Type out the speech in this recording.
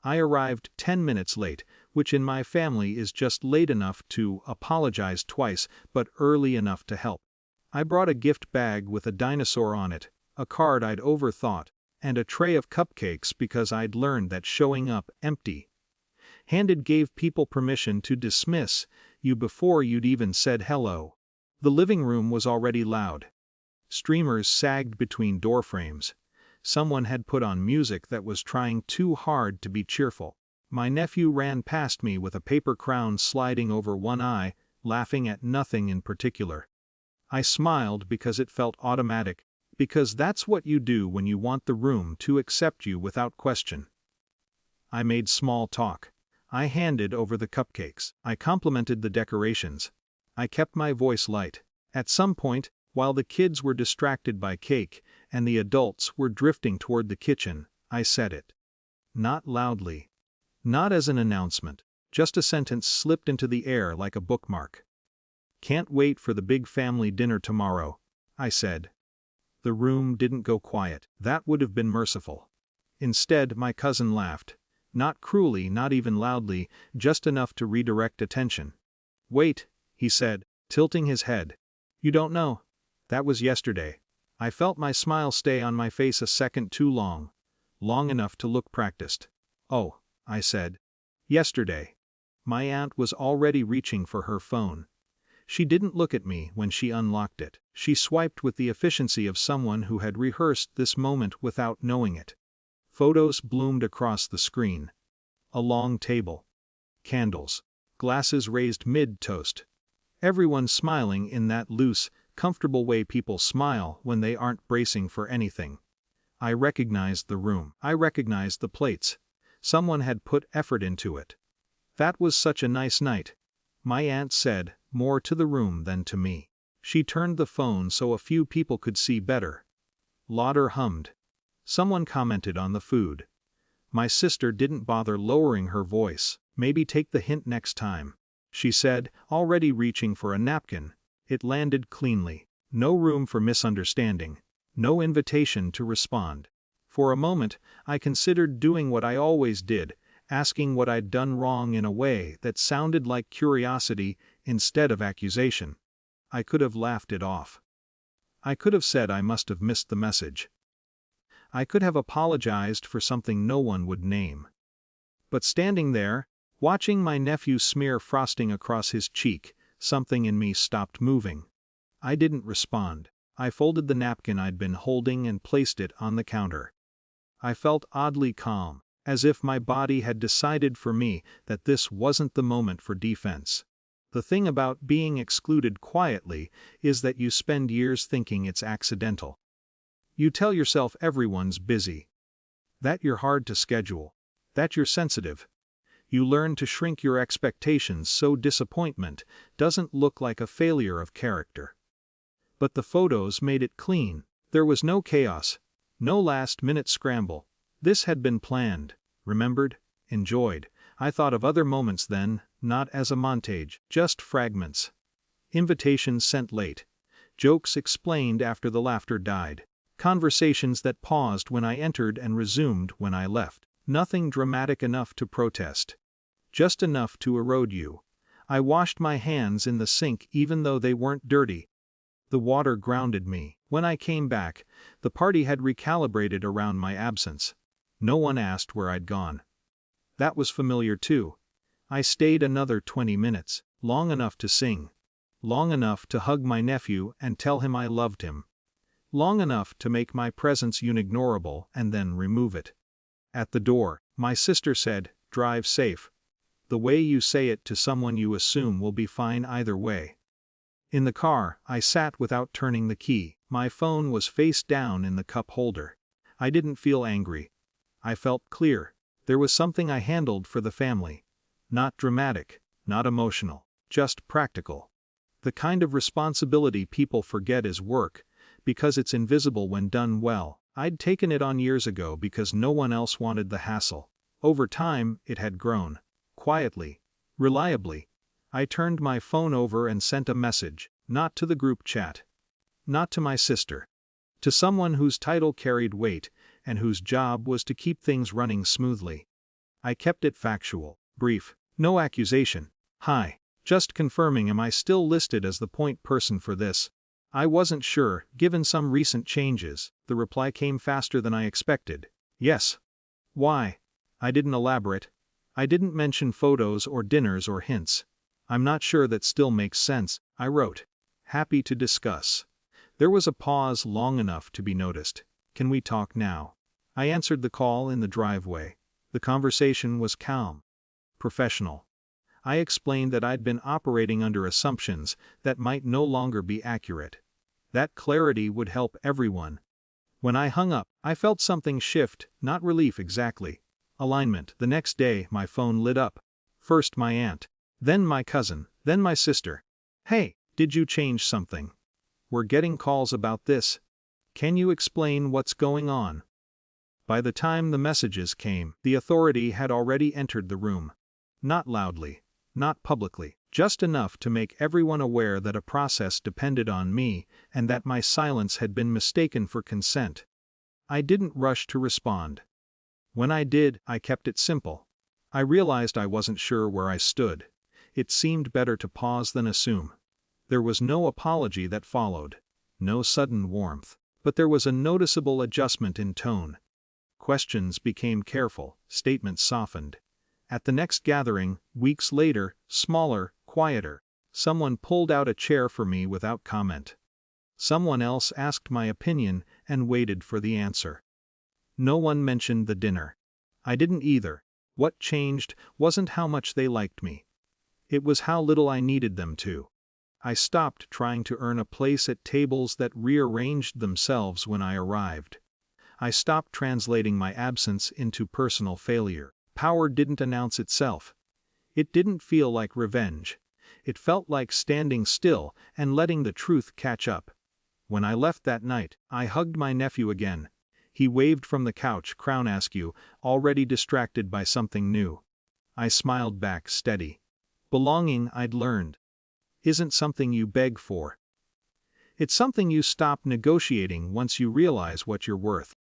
I arrived 10 minutes late, which in my family is just late enough to apologize twice, but early enough to help. I brought a gift bag with a dinosaur on it, a card I'd overthought, and a tray of cupcakes because I'd learned that showing up empty-handed gave people permission to dismiss you before you'd even said hello. The living room was already loud. Streamers sagged between door frames. Someone had put on music that was trying too hard to be cheerful. My nephew ran past me with a paper crown sliding over one eye, laughing at nothing in particular. I smiled because it felt automatic, because that's what you do when you want the room to accept you without question. I made small talk. I handed over the cupcakes. I complimented the decorations. I kept my voice light. At some point, while the kids were distracted by cake and the adults were drifting toward the kitchen, I said it. Not loudly. Not as an announcement. Just a sentence slipped into the air like a bookmark. "Can't wait for the big family dinner tomorrow," I said. The room didn't go quiet. That would have been merciful. Instead, my cousin laughed. Not cruelly, not even loudly, just enough to redirect attention. "Wait," he said, tilting his head. "You don't know? That was yesterday." I felt my smile stay on my face a second too long. Long enough to look practiced. "Oh," I said. "Yesterday." My aunt was already reaching for her phone. She didn't look at me when she unlocked it. She swiped with the efficiency of someone who had rehearsed this moment without knowing it. Photos bloomed across the screen. A long table. Candles. Glasses raised mid-toast. Everyone smiling in that loose, comfortable way people smile when they aren't bracing for anything. I recognized the room. I recognized the plates. Someone had put effort into it. That was such a nice night. My aunt said, more to the room than to me. She turned the phone so a few people could see better. Lauder hummed. Someone commented on the food. My sister didn't bother lowering her voice. "Maybe take the hint next time," she said, already reaching for a napkin. It landed cleanly. No room for misunderstanding. No invitation to respond. For a moment, I considered doing what I always did, asking what I'd done wrong in a way that sounded like curiosity instead of accusation. I could have laughed it off. I could have said I must have missed the message. I could have apologized for something no one would name. But standing there, watching my nephew smear frosting across his cheek, something in me stopped moving. I didn't respond. I folded the napkin I'd been holding and placed it on the counter. I felt oddly calm, as if my body had decided for me that this wasn't the moment for defense. The thing about being excluded quietly is that you spend years thinking it's accidental. You tell yourself everyone's busy. That you're hard to schedule. That you're sensitive. You learn to shrink your expectations so disappointment doesn't look like a failure of character. But the photos made it clean. There was no chaos. No last-minute scramble. This had been planned, remembered, enjoyed. I thought of other moments then, not as a montage, just fragments. Invitations sent late. Jokes explained after the laughter died. Conversations that paused when I entered and resumed when I left. Nothing dramatic enough to protest. Just enough to erode you. I washed my hands in the sink even though they weren't dirty. The water grounded me. When I came back, the party had recalibrated around my absence. No one asked where I'd gone. That was familiar too. I stayed another 20 minutes, long enough to sing. Long enough to hug my nephew and tell him I loved him. Long enough to make my presence unignorable and then remove it. At the door, my sister said, "Drive safe." The way you say it to someone you assume will be fine either way. In the car, I sat without turning the key. My phone was face down in the cup holder. I didn't feel angry. I felt clear. There was something I handled for the family. Not dramatic, not emotional, just practical. The kind of responsibility people forget is work, because it's invisible when done well. I'd taken it on years ago because no one else wanted the hassle. Over time, it had grown. Quietly. Reliably. I turned my phone over and sent a message, not to the group chat. Not to my sister. To someone whose title carried weight, and whose job was to keep things running smoothly. I kept it factual, brief, no accusation. Hi. Just confirming, am I still listed as the point person for this? I wasn't sure, given some recent changes. The reply came faster than I expected. Yes. Why? I didn't elaborate. I didn't mention photos or dinners or hints. I'm not sure that still makes sense, I wrote. Happy to discuss. There was a pause long enough to be noticed. Can we talk now? I answered the call in the driveway. The conversation was calm. Professional. I explained that I'd been operating under assumptions that might no longer be accurate. That clarity would help everyone. When I hung up, I felt something shift, not relief exactly. Alignment. The next day, my phone lit up. First my aunt, then my cousin, then my sister. Hey, did you change something? We're getting calls about this. Can you explain what's going on? By the time the messages came, the authority had already entered the room. Not loudly, not publicly, just enough to make everyone aware that a process depended on me and that my silence had been mistaken for consent. I didn't rush to respond. When I did, I kept it simple. I realized I wasn't sure where I stood. It seemed better to pause than assume. There was no apology that followed, no sudden warmth, but there was a noticeable adjustment in tone. Questions became careful, statements softened. At the next gathering, weeks later, smaller, quieter, someone pulled out a chair for me without comment. Someone else asked my opinion and waited for the answer. No one mentioned the dinner. I didn't either. What changed wasn't how much they liked me. It was how little I needed them to. I stopped trying to earn a place at tables that rearranged themselves when I arrived. I stopped translating my absence into personal failure. Power didn't announce itself. It didn't feel like revenge. It felt like standing still and letting the truth catch up. When I left that night, I hugged my nephew again. He waved from the couch, crown askew, already distracted by something new. I smiled back, steady. Belonging, I'd learned, isn't something you beg for. It's something you stop negotiating once you realize what you're worth.